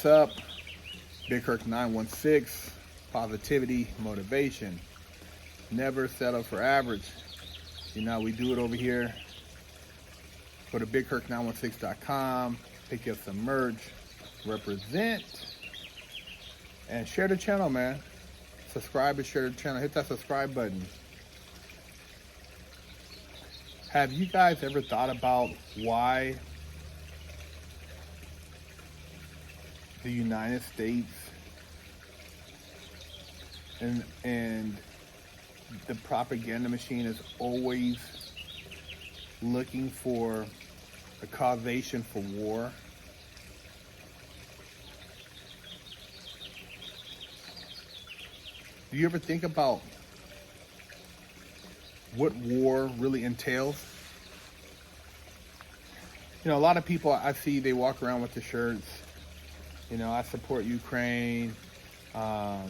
What's up? Big Kirk 916. Positivity, motivation. Never settle for average. You know, we do it over here. Go to bigkirk916.com. Pick up some merch. Represent. And share the channel, man. Subscribe and share the channel. Hit that subscribe button. Have you guys ever thought about why the United States and the propaganda machine is always looking for a causation for war? Do you ever think about what war really entails? You know, a lot of people I see, they walk around with the shirts, you know, I support Ukraine. You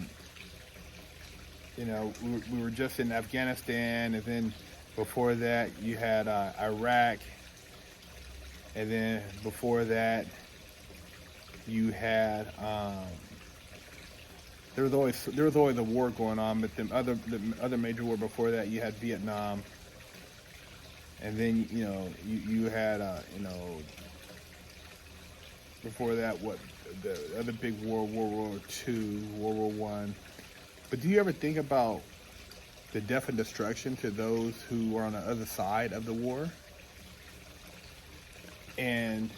know, we were just in Afghanistan, and then before that you had Iraq, and then before that you had there was always a war going on, but the other major war before that you had Vietnam, and then you had before that what the other big war, World War II, World War I. But do you ever think about the death and destruction to those who are on the other side of the war? And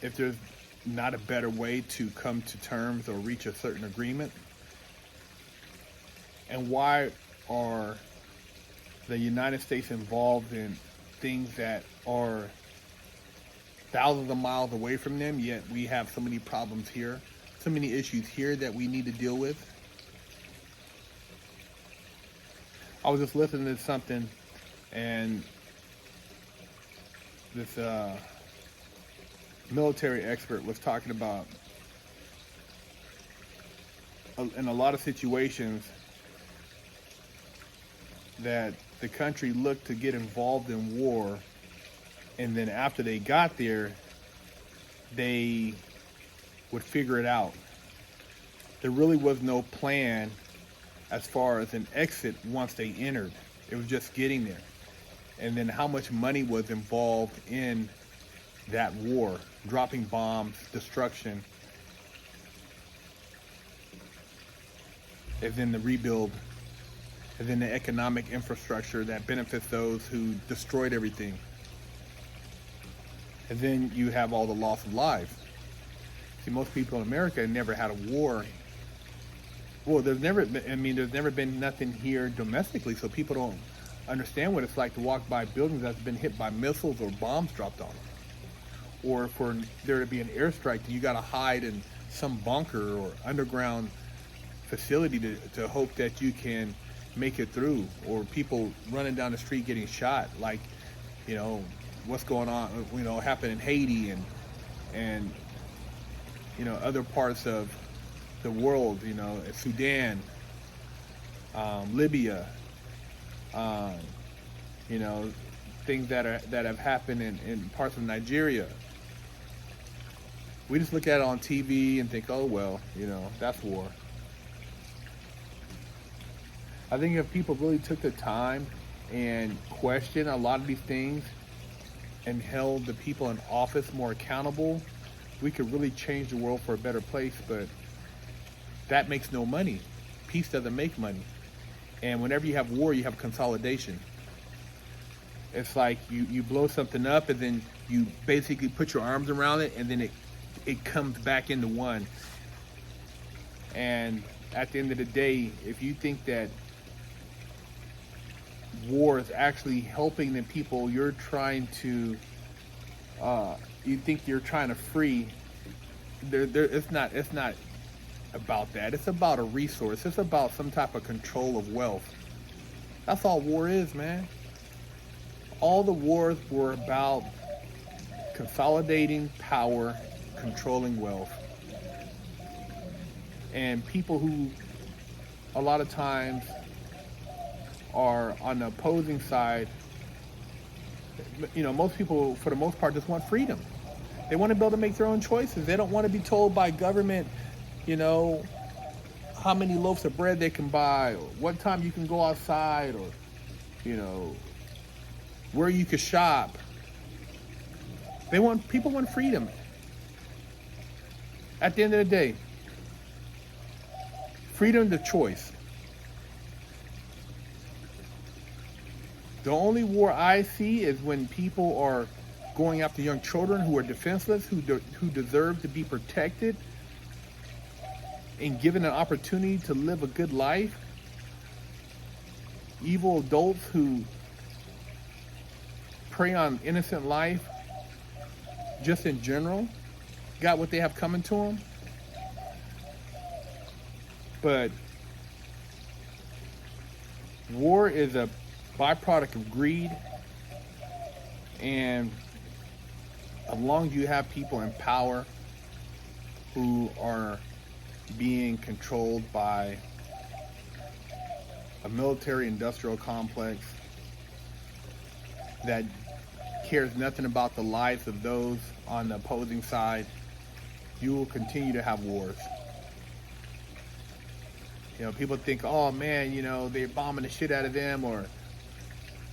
if there's not a better way to come to terms or reach a certain agreement? And why are the United States involved in things that are thousands of miles away from them, yet we have so many problems here, so many issues here that we need to deal with? I was just listening to something, and this military expert was talking about in a lot of situations that the country looked to get involved in war, and then after they got there, they would figure it out. There really was no plan as far as an exit once they entered. It was just getting there. And then how much money was involved in that war, dropping bombs, destruction, and then the rebuild, and then the economic infrastructure that benefits those who destroyed everything. And then you have all the loss of lives. See, most people in America never had a war. Well, there's never been nothing here domestically, so people don't understand what it's like to walk by buildings that's been hit by missiles or bombs dropped on them. Or for there to be an airstrike, you got to hide in some bunker or underground facility to hope that you can make it through. Or people running down the street getting shot, like, what's going on, happened in Haiti and other parts of the world, Sudan, Libya, things that have happened in parts of Nigeria. We just look at it on TV and think, oh well, that's war. I think if people really took the time and questioned a lot of these things and held the people in office more accountable, we could really change the world for a better place. But that makes no money. Peace doesn't make money. And whenever you have war, you have consolidation. It's like you blow something up, and then you basically put your arms around it, and then it comes back into one. And at the end of the day, if you think that war is actually helping the people you're trying to, you think you're trying to free, it's not about that. It's about a resource. It's about some type of control of wealth. That's all war is, man. All the wars were about consolidating power, controlling wealth. And people who a lot of times are on the opposing side, most people for the most part just want freedom. They want to be able to make their own choices. They don't want to be told by government, you know, how many loaves of bread they can buy, or what time you can go outside, or, you know, where you could shop. People want freedom. At the end of the day, freedom to choice. The only war I see is when people are going after young children who are defenseless, who deserve to be protected and given an opportunity to live a good life. Evil adults who prey on innocent life just in general got what they have coming to them. But war is a byproduct of greed, and as long as you have people in power who are being controlled by a military-industrial complex that cares nothing about the lives of those on the opposing side, you will continue to have wars. You know, people think, oh man, you know, they're bombing the shit out of them, or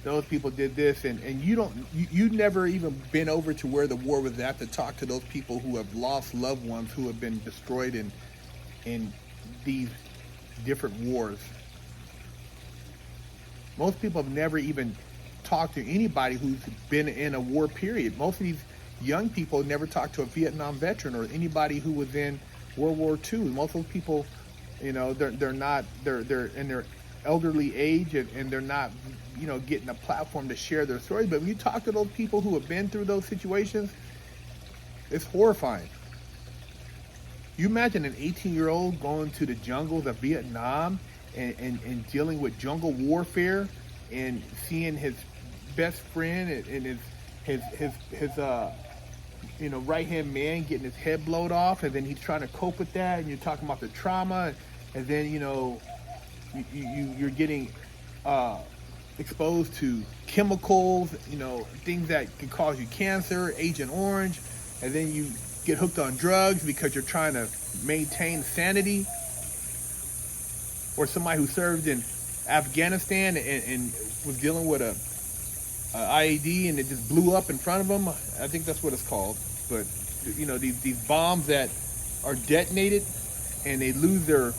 those people did this, and you've never even been over to where the war was at to talk to those people who have lost loved ones who have been destroyed in these different wars. Most people have never even talked to anybody who's been in a war period. Most of these young people never talked to a Vietnam veteran or anybody who was in World War II. Most of those people, you know, they're in their elderly age, and they're not, you know, getting a platform to share their stories. But when you talk to those people who have been through those situations, it's horrifying. You imagine an 18-year-old going to the jungles of Vietnam and dealing with jungle warfare, and seeing his best friend and his you know, right-hand man getting his head blowed off, and then he's trying to cope with that, and you're talking about the trauma, and then, you know, you're getting exposed to chemicals, you know, things that can cause you cancer, Agent Orange, and then you get hooked on drugs because you're trying to maintain sanity. Or somebody who served in Afghanistan and was dealing with a IED, and it just blew up in front of them. I think that's what it's called. But, you know, these bombs that are detonated and they lose their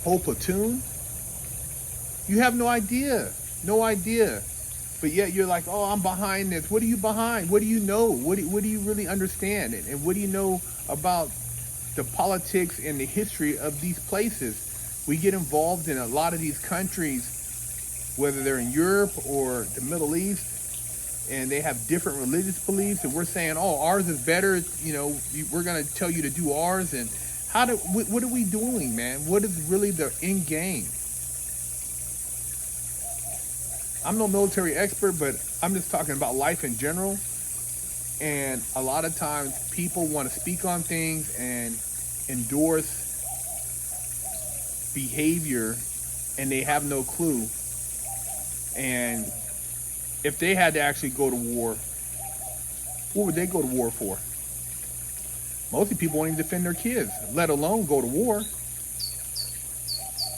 whole platoon. You have no idea. But yet you're like, oh, I'm behind this. What are you behind? What do you know? What do you really understand? And what do you know about the politics and the history of these places? We get involved in a lot of these countries, whether they're in Europe or the Middle East, and they have different religious beliefs, and we're saying, oh, ours is better, you know, we're going to tell you to do ours. And what are we doing, man? What is really the end game? I'm no military expert, but I'm just talking about life in general. And a lot of times people want to speak on things and endorse behavior, and they have no clue. And if they had to actually go to war, what would they go to war for? Most people won't even defend their kids, let alone go to war.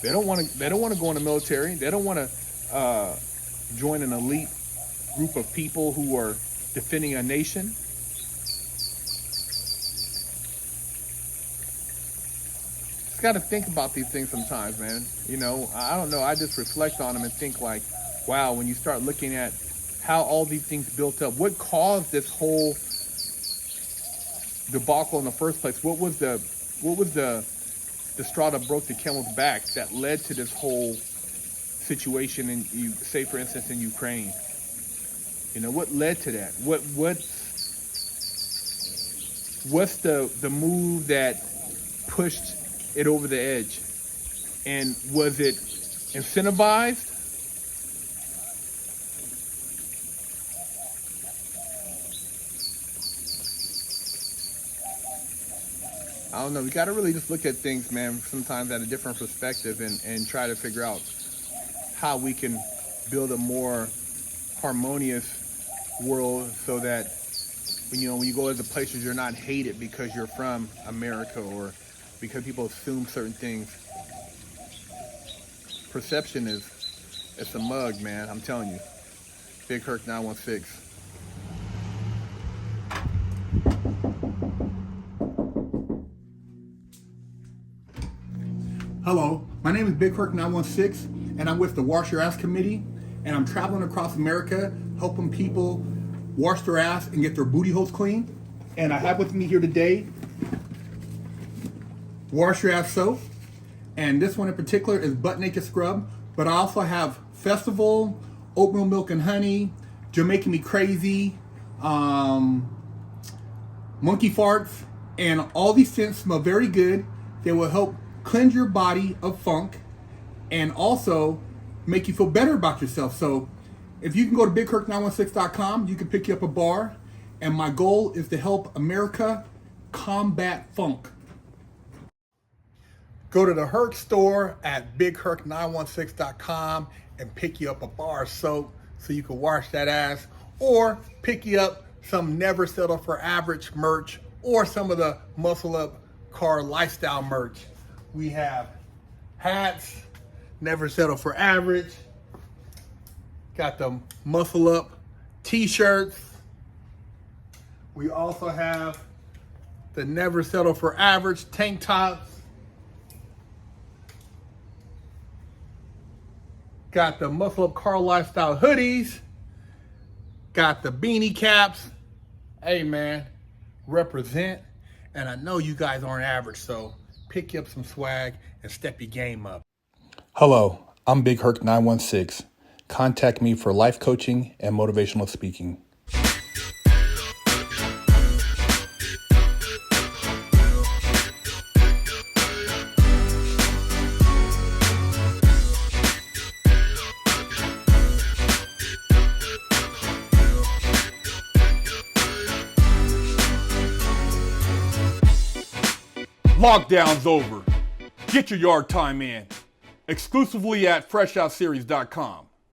They don't want to go in the military. They don't want to join an elite group of people who are defending a nation. Got to think about these things sometimes, man. You know, I don't know, I just reflect on them and think like, wow, when you start looking at how all these things built up, what caused this whole debacle in the first place? What was the straw that broke the camel's back that led to this whole situation in, you say, for instance, in Ukraine? You know, what led to that? What's the move that pushed it over the edge? And was it incentivized? I don't know. We got to really just look at things, man, sometimes at a different perspective, and try to figure out how we can build a more harmonious world so that when you go to the places, you're not hated because you're from America or because people assume certain things. Perception it's a mug, man. I'm telling you. Big Herc 916. Hello, my name is Big Herc 916, and I'm with the Wash Your Ass Committee, and I'm traveling across America helping people wash their ass and get their booty holes clean. And I have with me here today Wash Your Ass soap, and this one in particular is Butt Naked Scrub, but I also have Festival, Oatmeal Milk and Honey, Jamaican Me Crazy, Monkey Farts, and all these scents smell very good. They will help cleanse your body of funk and also make you feel better about yourself. So if you can go to BigHerc916.com, you can pick you up a bar, and my goal is to help America combat funk. Go to the Herc store at BigHerc916.com and pick you up a bar of soap so you can wash that ass, or pick you up some Never Settle for Average merch or some of the Muscleup Car Lifestyle merch. We have hats, Never Settle for Average, got the Muscleup t-shirts. We also have the Never Settle for Average tank tops. Got the Muscleup Car Lifestyle hoodies. Got the beanie caps. Hey man, represent. And I know you guys aren't average, so pick you up some swag and step your game up. Hello, I'm Big Herc 916. Contact me for life coaching and motivational speaking. Lockdown's over. Get your yard time in. Exclusively at FreshOutSeries.com.